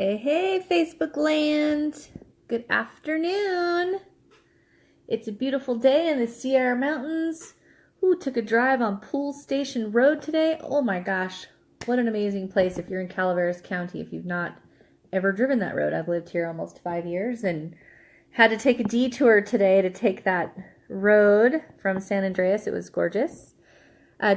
Hey, hey, Facebook land. Good afternoon. It's a beautiful day in the Sierra Mountains. Who took a drive on Pool Station Road today? Oh my gosh, what an amazing place if you're in Calaveras County, if you've not ever driven that road. I've lived here almost 5 years and had to take a detour today to take that road from San Andreas. It was gorgeous.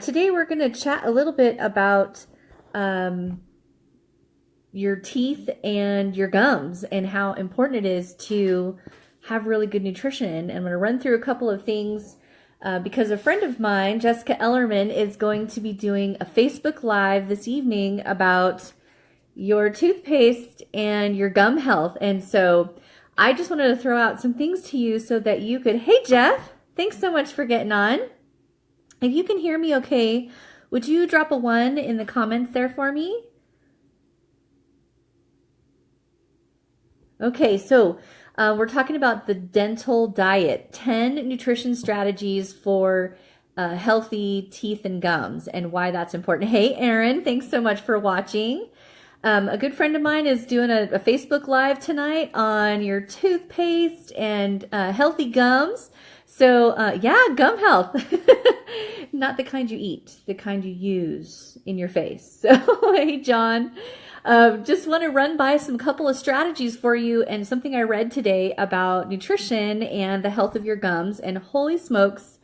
Today we're going to chat a little bit about your teeth and your gums and how important it is to have really good nutrition. And I'm going to run through a couple of things because a friend of mine, Jessica Ellerman, is going to be doing a Facebook Live this evening about your toothpaste and your gum health. And so I just wanted to throw out some things to you so that you could, hey Jeff, thanks so much for getting on. If you can hear me okay, would you drop a 1 in the comments there for me? Okay, so we're talking about the dental diet, 10 nutrition strategies for healthy teeth and gums and why that's important. Hey, Erin, thanks so much for watching. A good friend of mine is doing a Facebook Live tonight on your toothpaste and healthy gums. So yeah, gum health. Not the kind you eat, the kind you use in your face. So hey, John. Just want to run by some couple of strategies for you and something I read today about nutrition and the health of your gums, and holy smokes,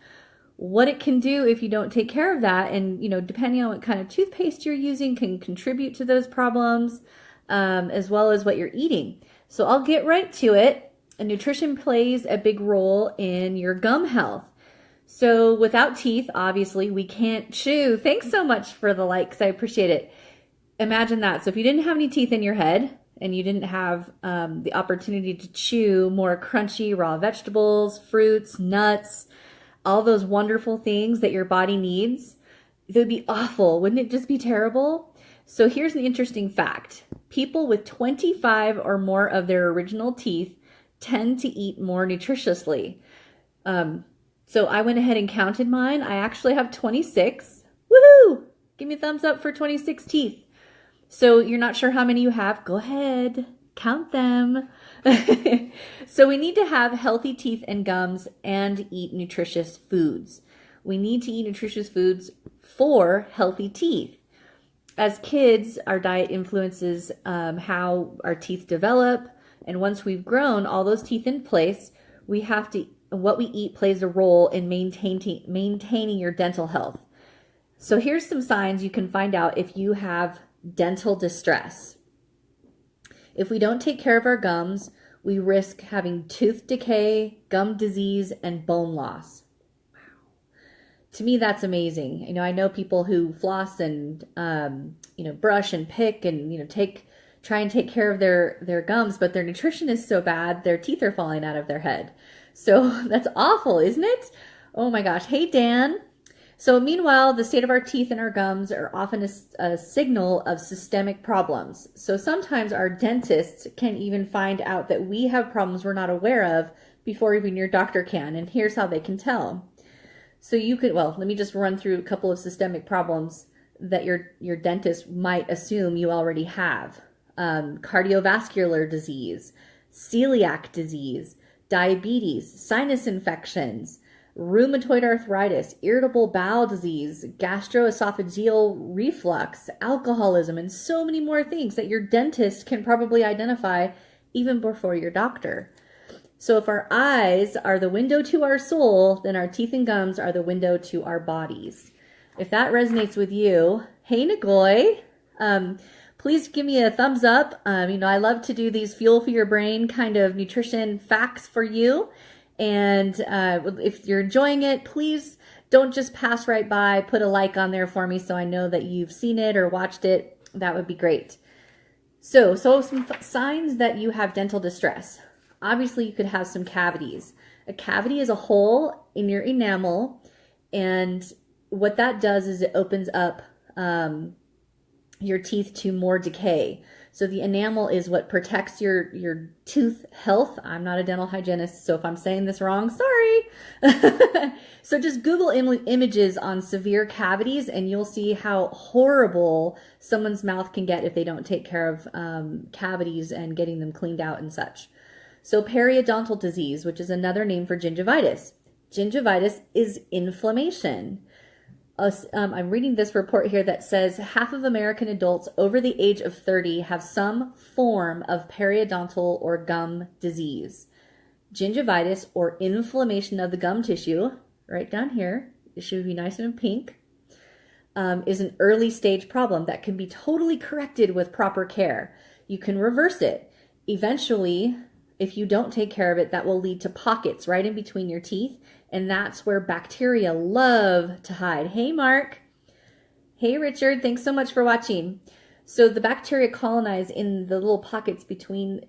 what it can do if you don't take care of that. And, you know, depending on what kind of toothpaste you're using can contribute to those problems, as well as what you're eating. So I'll get right to it. And nutrition plays a big role in your gum health. So without teeth, obviously, we can't chew. Thanks so much for the likes. I appreciate it. Imagine that. So if you didn't have any teeth in your head and you didn't have the opportunity to chew more crunchy raw vegetables, fruits, nuts, all those wonderful things that your body needs, it would be awful. Wouldn't it just be terrible? So here's an interesting fact. People with 25 or more of their original teeth tend to eat more nutritiously. So I went ahead and counted mine. I actually have 26. Woohoo! Give me a thumbs up for 26 teeth. So you're not sure how many you have? Go ahead, count them. So we need to have healthy teeth and gums and eat nutritious foods. We need to eat nutritious foods for healthy teeth. As kids, our diet influences how our teeth develop. And once we've grown all those teeth in place, what we eat plays a role in maintaining your dental health. So here's some signs you can find out if you have dental distress. If we don't take care of our gums, we risk having tooth decay, gum disease, and bone loss. Wow. To me, that's amazing. You know, I know people who floss and, brush and pick and, try and take care of their gums, but their nutrition is so bad, their teeth are falling out of their head. So that's awful, isn't it? Oh my gosh. Hey, Dan. So meanwhile, the state of our teeth and our gums are often a signal of systemic problems. So sometimes our dentists can even find out that we have problems we're not aware of before even your doctor can. And here's how they can tell. So let me just run through a couple of systemic problems that your dentist might assume you already have. Cardiovascular disease, celiac disease, diabetes, sinus infections, rheumatoid arthritis, irritable bowel disease, gastroesophageal reflux, alcoholism, and so many more things that your dentist can probably identify even before your doctor. So if our eyes are the window to our soul, then our teeth and gums are the window to our bodies. If that resonates with you, hey Nagoy, please give me a thumbs up. I love to do these fuel for your brain kind of nutrition facts for you. And if you're enjoying it, please don't just pass right by. Put a like on there for me so I know that you've seen it or watched it. That would be great. So some signs that you have dental distress. Obviously, you could have some cavities. A cavity is a hole in your enamel. And what that does is it opens up your teeth to more decay. So the enamel is what protects your tooth health. I'm not a dental hygienist, so if I'm saying this wrong, sorry. So just Google images on severe cavities and you'll see how horrible someone's mouth can get if they don't take care of cavities and getting them cleaned out and such. So periodontal disease, which is another name for gingivitis. Gingivitis is inflammation. I'm reading this report here that says half of American adults over the age of 30 have some form of periodontal or gum disease. Gingivitis, or inflammation of the gum tissue, right down here, it should be nice and pink, is an early stage problem that can be totally corrected with proper care. You can reverse it. Eventually, if you don't take care of it, that will lead to pockets right in between your teeth. And that's where bacteria love to hide. Hey, Mark. Hey, Richard. Thanks so much for watching. So the bacteria colonize in the little pockets between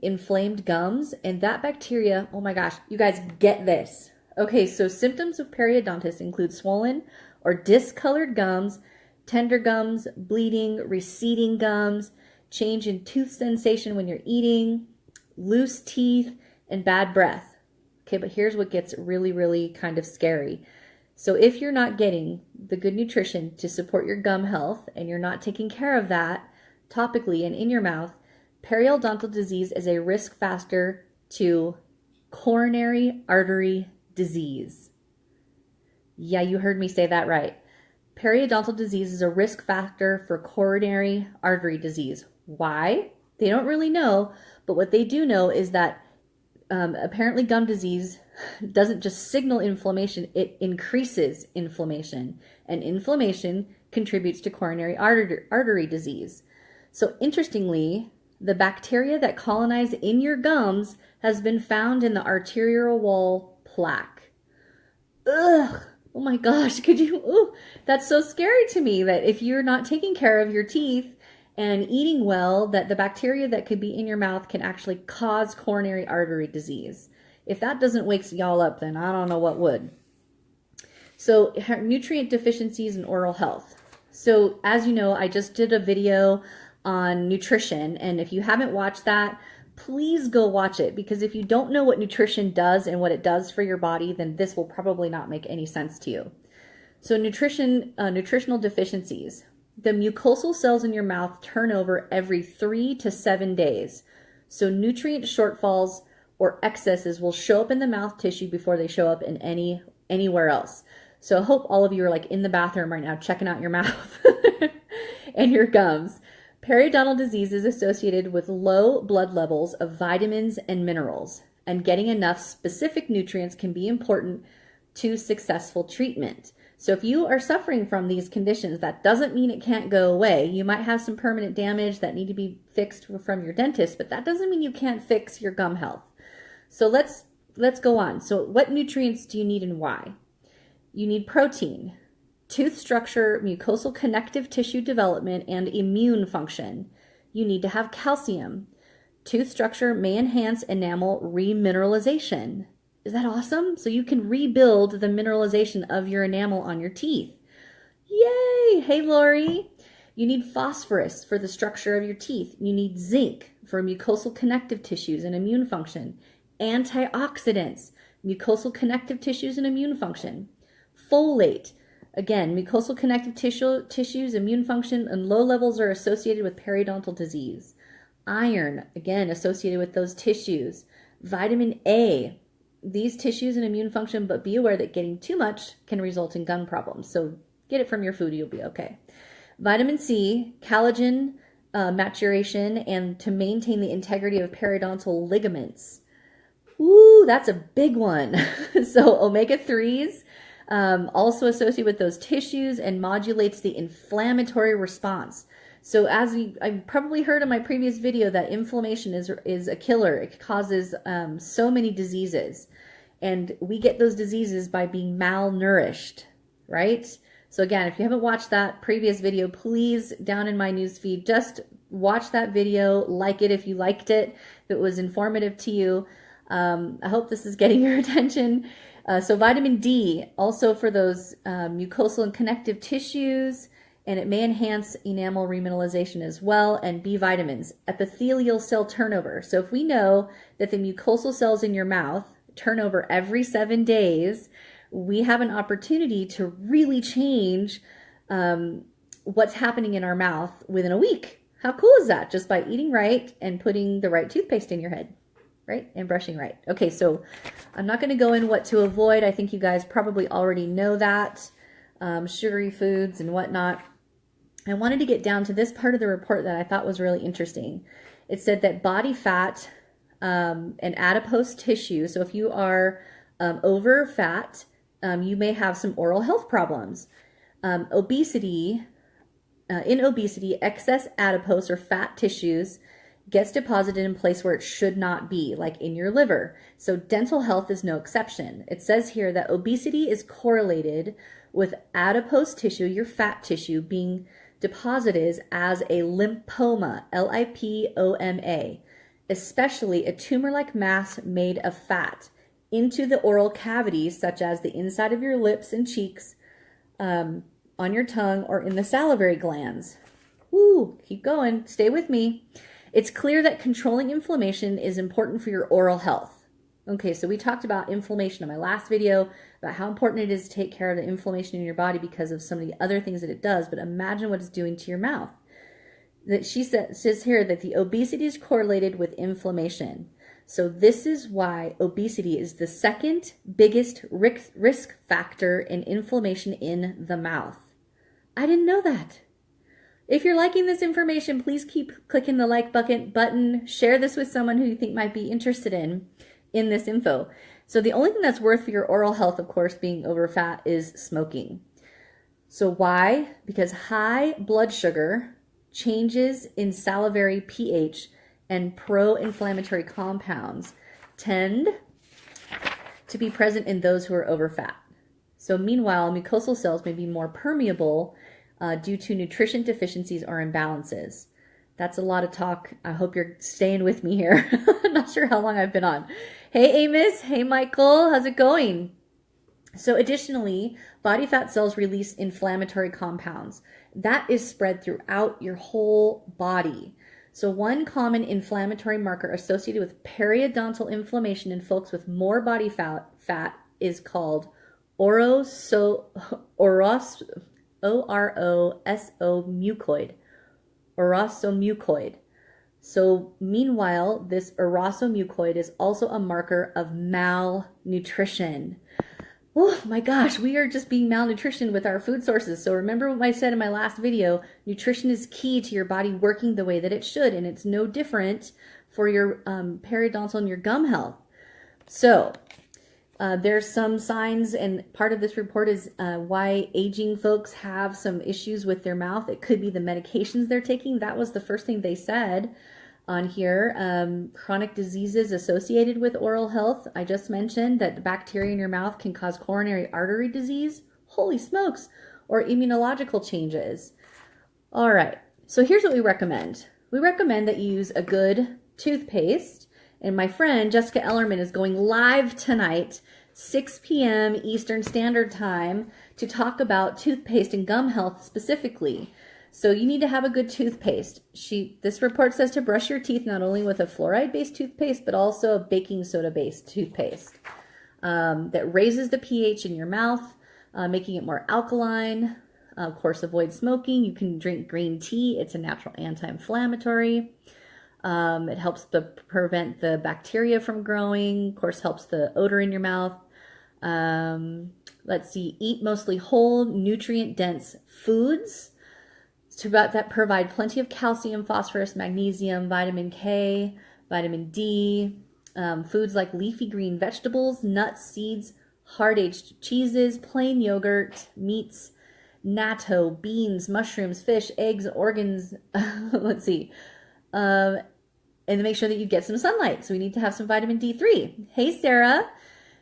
inflamed gums. And that bacteria, oh my gosh, you guys get this. Okay, so symptoms of periodontitis include swollen or discolored gums, tender gums, bleeding, receding gums, change in tooth sensation when you're eating, loose teeth, and bad breath. Okay, but here's what gets really, really kind of scary. So if you're not getting the good nutrition to support your gum health and you're not taking care of that topically and in your mouth, periodontal disease is a risk factor to coronary artery disease. Yeah, you heard me say that right. Periodontal disease is a risk factor for coronary artery disease. Why? They don't really know, but what they do know is that apparently gum disease doesn't just signal inflammation, it increases inflammation. And inflammation contributes to coronary artery disease. So interestingly, the bacteria that colonize in your gums has been found in the arterial wall plaque. Ugh! Oh my gosh, that's so scary to me that if you're not taking care of your teeth and eating well, that the bacteria that could be in your mouth can actually cause coronary artery disease. If that doesn't wake y'all up, then I don't know what would. So nutrient deficiencies and oral health. So as you know, I just did a video on nutrition, and if you haven't watched that, please go watch it, because if you don't know what nutrition does and what it does for your body, then this will probably not make any sense to you. So nutritional deficiencies. The mucosal cells in your mouth turn over every 3 to 7 days. So nutrient shortfalls or excesses will show up in the mouth tissue before they show up in anywhere else. So I hope all of you are like in the bathroom right now checking out your mouth and your gums. Periodontal disease is associated with low blood levels of vitamins and minerals, and getting enough specific nutrients can be important to successful treatment. So if you are suffering from these conditions, that doesn't mean it can't go away. You might have some permanent damage that need to be fixed from your dentist, but that doesn't mean you can't fix your gum health. So let's go on. So what nutrients do you need and why? You need protein, tooth structure, mucosal connective tissue development, and immune function. You need to have calcium. Tooth structure may enhance enamel remineralization. Is that awesome? So you can rebuild the mineralization of your enamel on your teeth. Yay! Hey, Lori. You need phosphorus for the structure of your teeth. You need zinc for mucosal connective tissues and immune function. Antioxidants, mucosal connective tissues and immune function. Folate, again, mucosal connective tissues, immune function, and low levels are associated with periodontal disease. Iron, again, associated with those tissues. Vitamin A, these tissues and immune function, but be aware that getting too much can result in gum problems. So get it from your food, you'll be okay. Vitamin C, collagen maturation, and to maintain the integrity of periodontal ligaments. Ooh, that's a big one. So omega-3s, also associated with those tissues and modulates the inflammatory response. So as I probably heard in my previous video that inflammation is a killer. It causes so many diseases. And we get those diseases by being malnourished, right? So again, if you haven't watched that previous video, please, down in my newsfeed, just watch that video, like it if you liked it, if it was informative to you. I hope this is getting your attention. So vitamin D, also for those mucosal and connective tissues and it may enhance enamel remineralization as well, and B vitamins, epithelial cell turnover. So if we know that the mucosal cells in your mouth turn over every 7 days, we have an opportunity to really change what's happening in our mouth within a week. How cool is that? Just by eating right and putting the right toothpaste in your head, right? And brushing right. Okay, so I'm not going to go in what to avoid. I think you guys probably already know that. Sugary foods and whatnot. I wanted to get down to this part of the report that I thought was really interesting. It said that body fat and adipose tissue, so if you are over fat, you may have some oral health problems. In obesity, excess adipose or fat tissues gets deposited in a place where it should not be, like in your liver. So dental health is no exception. It says here that obesity is correlated with adipose tissue, your fat tissue, being deposited as a lipoma, Lipoma, especially a tumor-like mass made of fat, into the oral cavities, such as the inside of your lips and cheeks, on your tongue, or in the salivary glands. Woo, keep going, stay with me. It's clear that controlling inflammation is important for your oral health. Okay, so we talked about inflammation in my last video, about how important it is to take care of the inflammation in your body because of some of the other things that it does, but imagine what it's doing to your mouth. That she says here that the obesity is correlated with inflammation. So this is why obesity is the second biggest risk factor in inflammation in the mouth. I didn't know that. If you're liking this information, please keep clicking the like button. Share this with someone who you think might be interested in this info. So the only thing that's worth for your oral health, of course, being over fat, is smoking. So why? Because high blood sugar, changes in salivary pH, and pro-inflammatory compounds tend to be present in those who are over fat. So meanwhile, mucosal cells may be more permeable due to nutrition deficiencies or imbalances. That's a lot of talk. I hope you're staying with me here. I'm not sure how long I've been on. Hey, Amos. Hey, Michael. How's it going? So additionally, body fat cells release inflammatory compounds. That is spread throughout your whole body. So one common inflammatory marker associated with periodontal inflammation in folks with more body fat is called orosomucoid. Orosomucoid. So meanwhile, this orosomucoid is also a marker of malnutrition. Oh my gosh, we are just being malnutritioned with our food sources. So remember what I said in my last video, nutrition is key to your body working the way that it should, and it's no different for your periodontal and your gum health. So there's some signs, and part of this report is why aging folks have some issues with their mouth. It could be the medications they're taking. That was the first thing they said on here. Chronic diseases associated with oral health. I just mentioned that the bacteria in your mouth can cause coronary artery disease. Holy smokes. Or immunological changes. All right. So here's what we recommend. We recommend that you use a good toothpaste. And my friend Jessica Ellerman is going live tonight, 6 p.m. Eastern Standard Time, to talk about toothpaste and gum health specifically. So you need to have a good toothpaste. This report says to brush your teeth not only with a fluoride-based toothpaste, but also a baking soda-based toothpaste that raises the pH in your mouth, making it more alkaline. Of course, avoid smoking. You can drink green tea. It's a natural anti-inflammatory. It helps to prevent the bacteria from growing. Of course, helps the odor in your mouth. Let's see. Eat mostly whole, nutrient-dense foods that provide plenty of calcium, phosphorus, magnesium, vitamin K, vitamin D. Foods like leafy green vegetables, nuts, seeds, hard-aged cheeses, plain yogurt, meats, natto, beans, mushrooms, fish, eggs, organs. Let's see. And to make sure that you get some sunlight. So we need to have some vitamin D3. Hey, Sarah.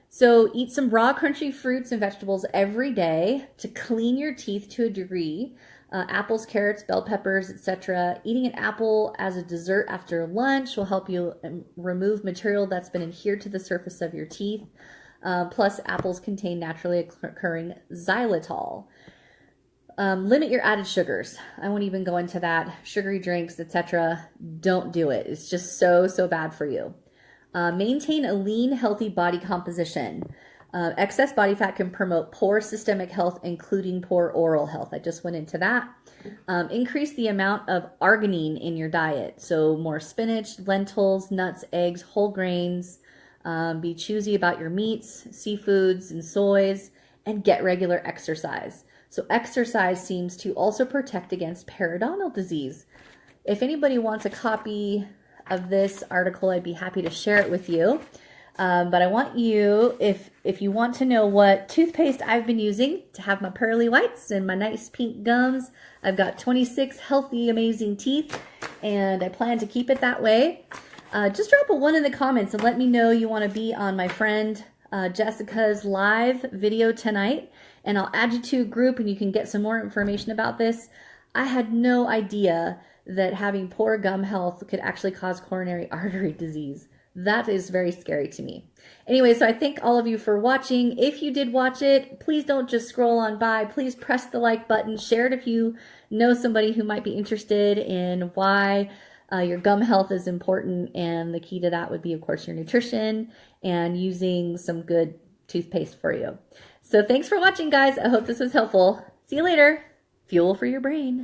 So eat some raw, crunchy fruits and vegetables every day to clean your teeth to a degree. Apples, carrots, bell peppers, etc. Eating an apple as a dessert after lunch will help you remove material that's been adhered to the surface of your teeth. Plus, apples contain naturally occurring xylitol. Limit your added sugars. I won't even go into that. Sugary drinks, etc. Don't do it. It's just so bad for you. Maintain a lean, healthy body composition. Excess body fat can promote poor systemic health, including poor oral health. I just went into that. Increase the amount of arginine in your diet. So more spinach, lentils, nuts, eggs, whole grains. Be choosy about your meats, seafoods, and soys, and get regular exercise. So exercise seems to also protect against periodontal disease. If anybody wants a copy of this article, I'd be happy to share it with you. But I want you, if you want to know what toothpaste I've been using to have my pearly whites and my nice pink gums, I've got 26 healthy, amazing teeth, and I plan to keep it that way. Just drop a 1 in the comments and let me know you want to be on my friend Jessica's live video tonight, and I'll add you to a group and you can get some more information about this. I had no idea that having poor gum health could actually cause coronary artery disease. That is very scary to me. Anyway, so I thank all of you for watching. If you did watch it, please don't just scroll on by. Please press the like button. Share it if you know somebody who might be interested in why your gum health is important. And the key to that would be, of course, your nutrition and using some good toothpaste for you. So thanks for watching, guys. I hope this was helpful. See you later. Fuel for your brain.